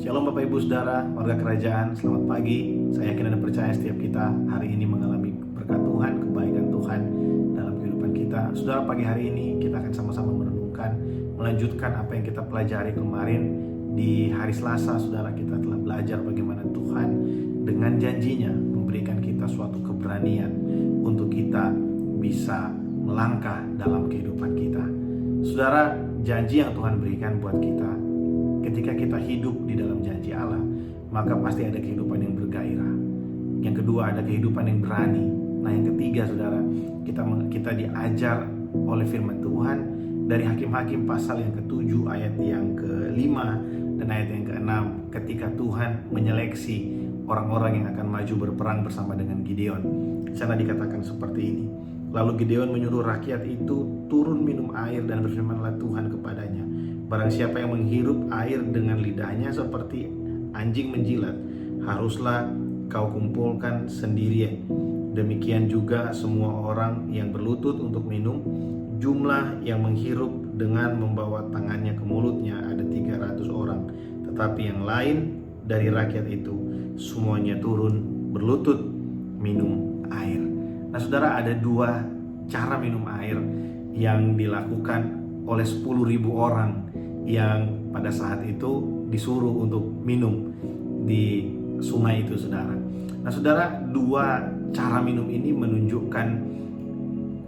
Shalom Bapak Ibu Saudara, warga kerajaan, selamat pagi. Saya yakin dan percaya setiap kita hari ini mengalami berkat Tuhan, kebaikan Tuhan dalam kehidupan kita. Saudara, pagi hari ini kita akan sama-sama merenungkan, melanjutkan apa yang kita pelajari kemarin di hari Selasa. Saudara, kita telah belajar bagaimana Tuhan dengan janjinya memberikan kita suatu keberanian untuk kita bisa melangkah dalam kehidupan kita. Saudara, janji yang Tuhan berikan buat kita, ketika kita hidup di dalam janji Allah, maka pasti ada kehidupan yang bergairah. Yang kedua, ada kehidupan yang berani. Nah, yang ketiga, saudara, kita diajar oleh firman Tuhan dari Hakim-Hakim pasal yang ke-7 ayat yang ke-5 dan ayat yang ke-6, ketika Tuhan menyeleksi orang-orang yang akan maju berperang bersama dengan Gideon. Di sana dikatakan seperti ini. Lalu Gideon menyuruh rakyat itu turun minum air, dan berfirmanlah Tuhan kepadanya, barang siapa yang menghirup air dengan lidahnya seperti anjing menjilat, haruslah kau kumpulkan sendirian. Demikian juga semua orang yang berlutut untuk minum. Jumlah yang menghirup dengan membawa tangannya ke mulutnya ada 300 orang. Tetapi yang lain dari rakyat itu semuanya turun berlutut minum air. Nah, saudara, ada dua cara minum air yang dilakukan oleh 10.000 orang yang pada saat itu disuruh untuk minum di sungai itu, saudara. Nah, saudara, dua cara minum ini menunjukkan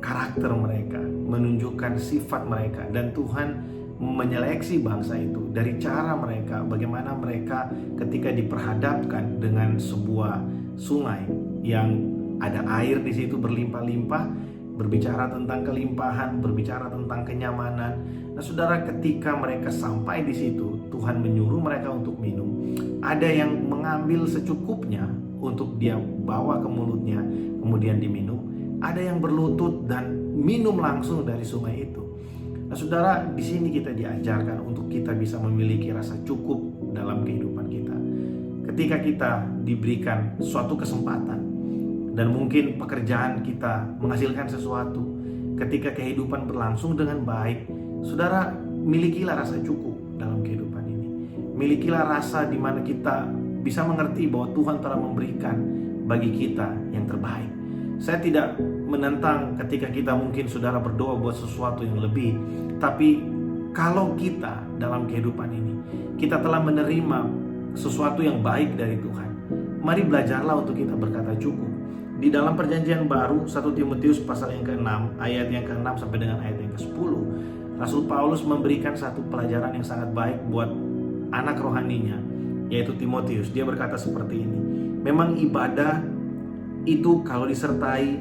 karakter mereka, menunjukkan sifat mereka, dan Tuhan menyeleksi bangsa itu dari cara mereka, bagaimana mereka ketika diperhadapkan dengan sebuah sungai yang ada air di situ berlimpah-limpah, berbicara tentang kelimpahan, berbicara tentang kenyamanan. Nah, saudara, ketika mereka sampai di situ, Tuhan menyuruh mereka untuk minum. Ada yang mengambil secukupnya untuk dia bawa ke mulutnya, kemudian diminum. Ada yang berlutut dan minum langsung dari sungai itu. Nah, saudara, di sini kita diajarkan untuk kita bisa memiliki rasa cukup dalam kehidupan kita. Ketika kita diberikan suatu kesempatan, dan mungkin pekerjaan kita menghasilkan sesuatu, ketika kehidupan berlangsung dengan baik, saudara, milikilah rasa cukup dalam kehidupan ini. Milikilah rasa di mana kita bisa mengerti bahwa Tuhan telah memberikan bagi kita yang terbaik. Saya tidak menentang ketika kita mungkin saudara berdoa buat sesuatu yang lebih, tapi kalau kita dalam kehidupan ini, kita telah menerima sesuatu yang baik dari Tuhan, mari belajarlah untuk kita berkata cukup. Di dalam perjanjian baru, 1 Timotius pasal yang ke-6, ayat yang ke-6 sampai dengan ayat yang ke-10, Rasul Paulus memberikan satu pelajaran yang sangat baik buat anak rohaninya, yaitu Timotius. Dia berkata seperti ini, memang ibadah itu kalau disertai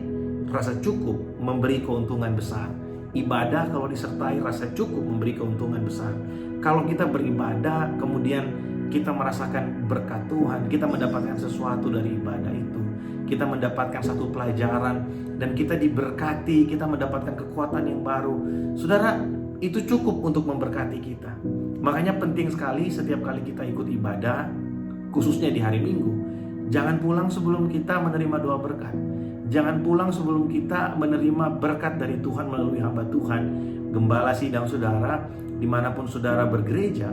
rasa cukup memberi keuntungan besar. Ibadah kalau disertai rasa cukup memberi keuntungan besar. Kalau kita beribadah, kemudian kita merasakan berkat Tuhan, kita mendapatkan sesuatu dari ibadah itu, kita mendapatkan satu pelajaran, dan kita diberkati, kita mendapatkan kekuatan yang baru. Saudara, itu cukup untuk memberkati kita. Makanya penting sekali setiap kali kita ikut ibadah, khususnya di hari Minggu, jangan pulang sebelum kita menerima doa berkat. Jangan pulang sebelum kita menerima berkat dari Tuhan melalui hamba Tuhan, gembala sidang saudara, dimanapun saudara bergereja.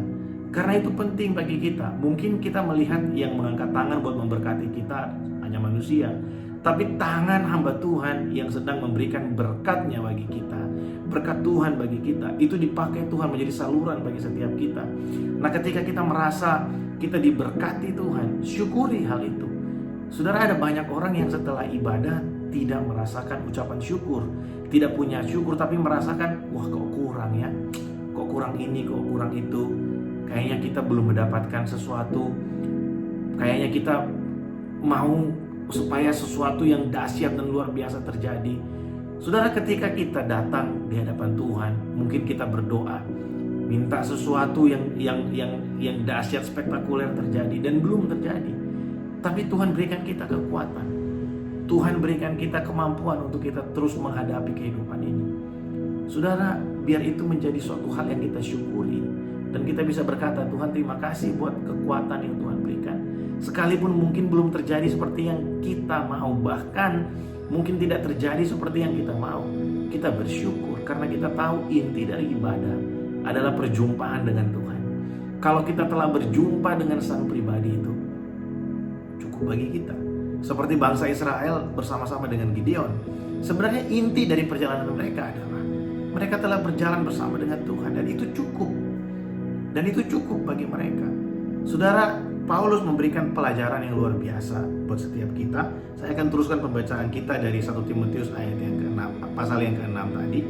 Karena itu penting bagi kita. Mungkin kita melihat yang mengangkat tangan buat memberkati kita hanya manusia, tapi tangan hamba Tuhan yang sedang memberikan berkatnya bagi kita, berkat Tuhan bagi kita, itu dipakai Tuhan menjadi saluran bagi setiap kita. Nah, ketika kita merasa kita diberkati Tuhan, syukuri hal itu. Saudara, ada banyak orang yang setelah ibadah tidak merasakan ucapan syukur, tidak punya syukur, tapi merasakan, wah, kok kurang ya, kok kurang ini, kok kurang itu. Kayaknya kita belum mendapatkan sesuatu. Kayaknya kita mau supaya sesuatu yang dahsyat dan luar biasa terjadi. Saudara, ketika kita datang di hadapan Tuhan, mungkin kita berdoa, minta sesuatu yang dahsyat, spektakuler terjadi, dan belum terjadi. Tapi Tuhan berikan kita kekuatan. Tuhan berikan kita kemampuan untuk kita terus menghadapi kehidupan ini. Saudara, biar itu menjadi suatu hal yang kita syukuri, dan kita bisa berkata, Tuhan, terima kasih buat kekuatan yang Tuhan berikan. Sekalipun mungkin belum terjadi seperti yang kita mau, bahkan mungkin tidak terjadi seperti yang kita mau, kita bersyukur karena kita tahu inti dari ibadah adalah perjumpaan dengan Tuhan. kalau kita telah berjumpa dengan sang pribadi itu, cukup bagi kita. Seperti bangsa Israel bersama-sama dengan Gideon. Sebenarnya inti dari perjalanan mereka adalah mereka telah berjalan bersama dengan Tuhan, dan itu cukup. Dan itu cukup bagi mereka. Saudara, Paulus memberikan pelajaran yang luar biasa buat setiap kita. Saya akan teruskan pembacaan kita dari 1 Timotius ayat yang ke-6, pasal yang ke-6 tadi.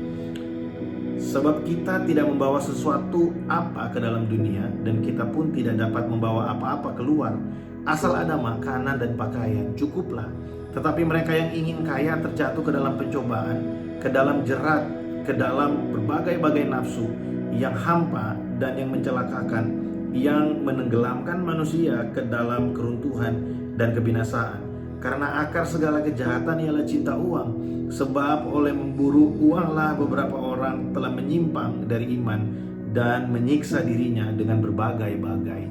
Sebab kita tidak membawa sesuatu apa ke dalam dunia, dan kita pun tidak dapat membawa apa-apa keluar. Asal ada makanan dan pakaian, cukuplah. Tetapi mereka yang ingin kaya terjatuh ke dalam pencobaan, ke dalam jerat, ke dalam berbagai-bagai nafsu yang hampa dan yang mencelakakan, yang menenggelamkan manusia ke dalam keruntuhan dan kebinasaan. Karena akar segala kejahatan ialah cinta uang. Sebab oleh memburu uanglah beberapa orang telah menyimpang dari iman dan menyiksa dirinya dengan berbagai-bagai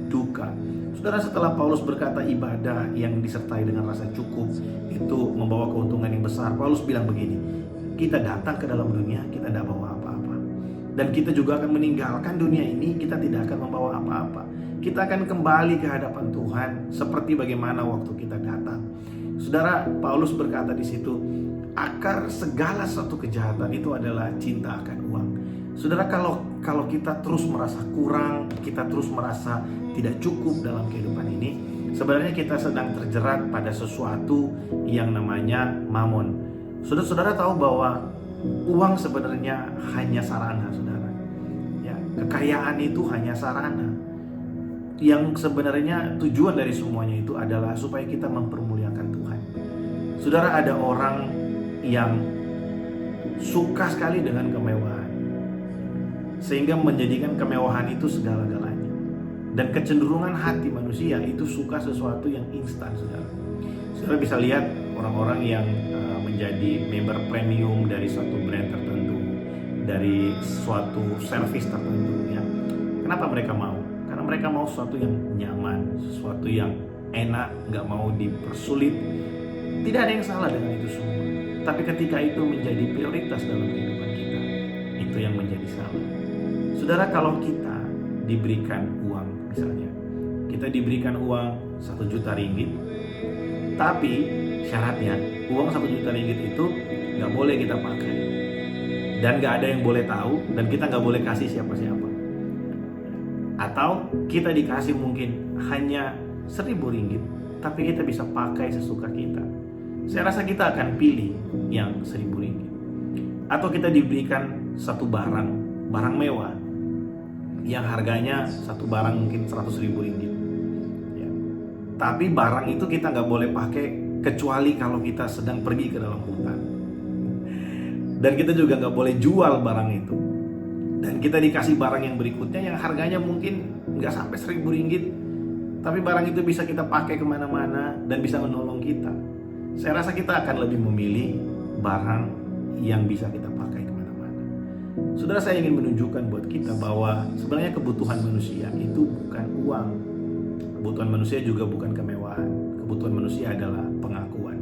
duka. Saudara, setelah Paulus berkata ibadah yang disertai dengan rasa cukup itu membawa keuntungan yang besar, Paulus bilang begini, kita datang ke dalam dunia, kita tidak bawa apa-apa. Dan kita juga akan meninggalkan dunia ini, kita tidak akan membawa apa-apa. Kita akan kembali ke hadapan Tuhan seperti bagaimana waktu kita datang. Saudara, Paulus berkata di situ, akar segala suatu kejahatan itu adalah cinta akan uang. Saudara, kalau kita terus merasa kurang, kita terus merasa tidak cukup dalam kehidupan ini, sebenarnya kita sedang terjerat pada sesuatu yang namanya mamon. Saudara tahu bahwa uang sebenarnya hanya sarana, saudara. Ya, kekayaan itu hanya sarana. Yang sebenarnya tujuan dari semuanya itu adalah supaya kita mempermuliakan Tuhan. Saudara, ada orang yang suka sekali dengan kemewahan, sehingga menjadikan kemewahan itu segala-galanya. Dan kecenderungan hati manusia itu suka sesuatu yang instan, saudara. Saudara bisa lihat orang-orang yang menjadi member premium dari suatu brand tertentu, dari suatu service tertentu, ya. Kenapa mereka mau? Karena mereka mau sesuatu yang nyaman, sesuatu yang enak, nggak mau dipersulit. Tidak ada yang salah dengan itu semua. Tapi ketika itu menjadi prioritas dalam kehidupan kita, itu yang menjadi salah. Saudara, kalau kita diberikan uang, misalnya kita diberikan uang 1 juta ringgit, tapi syaratnya uang 1 juta ringgit itu nggak boleh kita pakai, dan nggak ada yang boleh tahu, dan kita nggak boleh kasih siapa-siapa. Atau kita dikasih mungkin hanya 1.000 ringgit, tapi kita bisa pakai sesuka kita. Saya rasa kita akan pilih yang 1.000 ringgit. Atau kita diberikan satu barang mewah, yang harganya satu barang mungkin 100.000 ringgit, ya. Tapi barang itu kita nggak boleh pakai kecuali kalau kita sedang pergi ke dalam hutan. Dan kita juga nggak boleh jual barang itu. Dan kita dikasih barang yang berikutnya yang harganya mungkin nggak sampai 1.000 ringgit, tapi barang itu bisa kita pakai kemana-mana dan bisa menolong kita. Saya rasa kita akan lebih memilih barang yang bisa kita pakai kemana-mana. Saudara, saya ingin menunjukkan buat kita bahwa sebenarnya kebutuhan manusia itu bukan uang. Kebutuhan manusia juga bukan kemewahan. Kebutuhan manusia adalah pengakuan.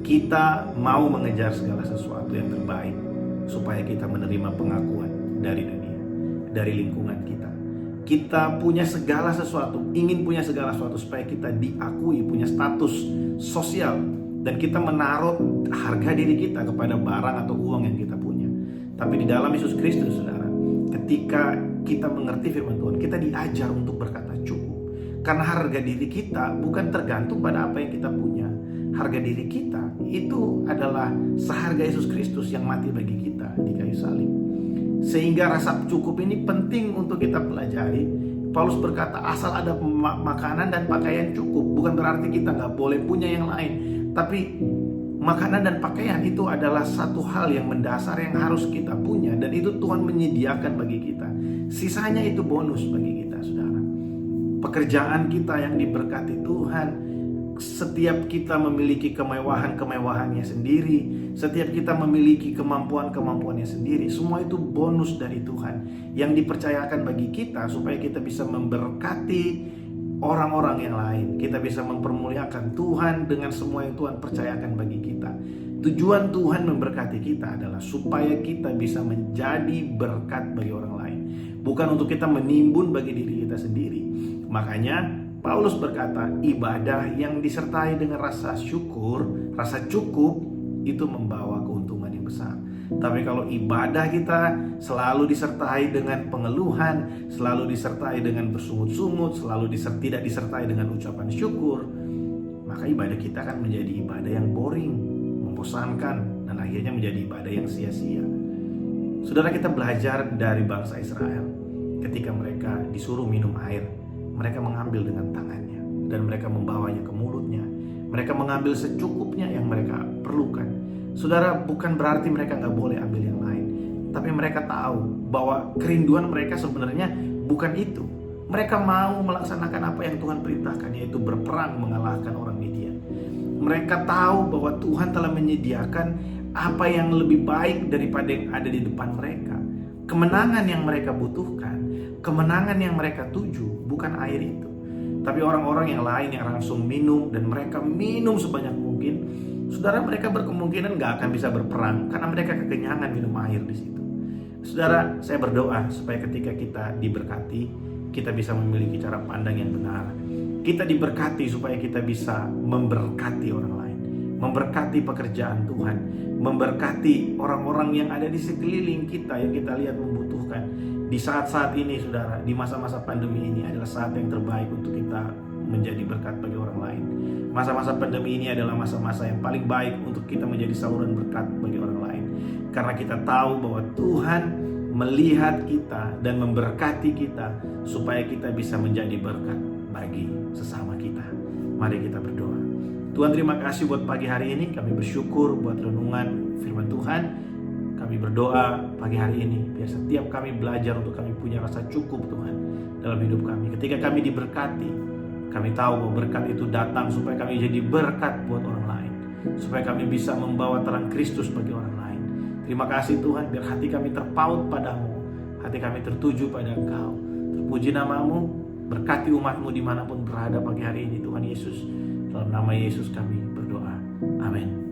Kita mau mengejar segala sesuatu yang terbaik supaya kita menerima pengakuan dari dunia, dari lingkungan kita. Kita punya segala sesuatu, ingin punya segala sesuatu supaya kita diakui, punya status sosial, dan kita menaruh harga diri kita kepada barang atau uang yang kita punya. Tapi di dalam Yesus Kristus, saudara, ketika kita mengerti firman Tuhan, kita diajar untuk berkata cukup. Karena harga diri kita bukan tergantung pada apa yang kita punya. Harga diri kita itu adalah seharga Yesus Kristus yang mati bagi kita di kayu salib. Sehingga rasa cukup ini penting untuk kita pelajari. Paulus berkata asal ada makanan dan pakaian cukup. Bukan berarti kita nggak boleh punya yang lain. Tapi makanan dan pakaian itu adalah satu hal yang mendasar yang harus kita punya. Dan itu Tuhan menyediakan bagi kita. Sisanya itu bonus bagi kita, saudara. Pekerjaan kita yang diberkati Tuhan, setiap kita memiliki kemewahannya sendiri, setiap kita memiliki kemampuannya sendiri, semua itu bonus dari Tuhan yang dipercayakan bagi kita supaya kita bisa memberkati orang-orang yang lain. Kita bisa mempermuliakan Tuhan dengan semua yang Tuhan percayakan bagi kita. Tujuan Tuhan memberkati kita adalah supaya kita bisa menjadi berkat bagi orang lain. bukan untuk kita menimbun bagi diri kita sendiri. Makanya Paulus berkata, ibadah yang disertai dengan rasa syukur, rasa cukup, itu membawa keuntungan yang besar. Tapi kalau ibadah kita selalu disertai dengan pengeluhan, selalu disertai dengan bersungut-sungut, selalu tidak disertai dengan ucapan syukur, maka ibadah kita akan menjadi ibadah yang boring, membosankan, dan akhirnya menjadi ibadah yang sia-sia. Saudara, kita belajar dari bangsa Israel. Ketika mereka disuruh minum air, mereka mengambil dengan tangannya dan mereka membawanya ke mulutnya. Mereka mengambil secukupnya yang mereka perlukan. Saudara, bukan berarti mereka nggak boleh ambil yang lain, tapi mereka tahu bahwa kerinduan mereka sebenarnya bukan itu. Mereka mau melaksanakan apa yang Tuhan perintahkan, yaitu berperang mengalahkan orang Midian. Mereka tahu bahwa Tuhan telah menyediakan apa yang lebih baik daripada yang ada di depan mereka. Kemenangan yang mereka butuhkan, kemenangan yang mereka tuju, bukan air itu, tapi orang-orang yang lain yang langsung minum, dan mereka minum sebanyak mungkin. Saudara, mereka berkemungkinan gak akan bisa berperang karena mereka kekenyangan minum air di situ. Saudara, saya berdoa supaya ketika kita diberkati, kita bisa memiliki cara pandang yang benar. Kita diberkati supaya kita bisa memberkati orang lain, memberkati pekerjaan Tuhan, memberkati orang-orang yang ada di sekeliling kita yang kita lihat membutuhkan. Di saat-saat ini, saudara, di masa-masa pandemi ini adalah saat yang terbaik untuk kita menjadi berkat bagi orang lain. Masa-masa pandemi ini adalah masa-masa yang paling baik untuk kita menjadi saluran berkat bagi orang lain. Karena kita tahu bahwa Tuhan melihat kita dan memberkati kita supaya kita bisa menjadi berkat bagi sesama kita. Mari kita berdoa. Tuhan, terima kasih buat pagi hari ini. Kami bersyukur buat renungan firman Tuhan. Kami berdoa pagi hari ini biar setiap kami belajar untuk kami punya rasa cukup, Tuhan, dalam hidup kami. Ketika kami diberkati, kami tahu bahwa berkat itu datang supaya kami jadi berkat buat orang lain, supaya kami bisa membawa terang Kristus bagi orang lain. Terima kasih Tuhan, biar hati kami terpaut padamu, hati kami tertuju pada Engkau. Terpuji namamu, berkati umatmu dimanapun berada pagi hari ini, Tuhan Yesus. Dalam nama Yesus kami berdoa. Amin.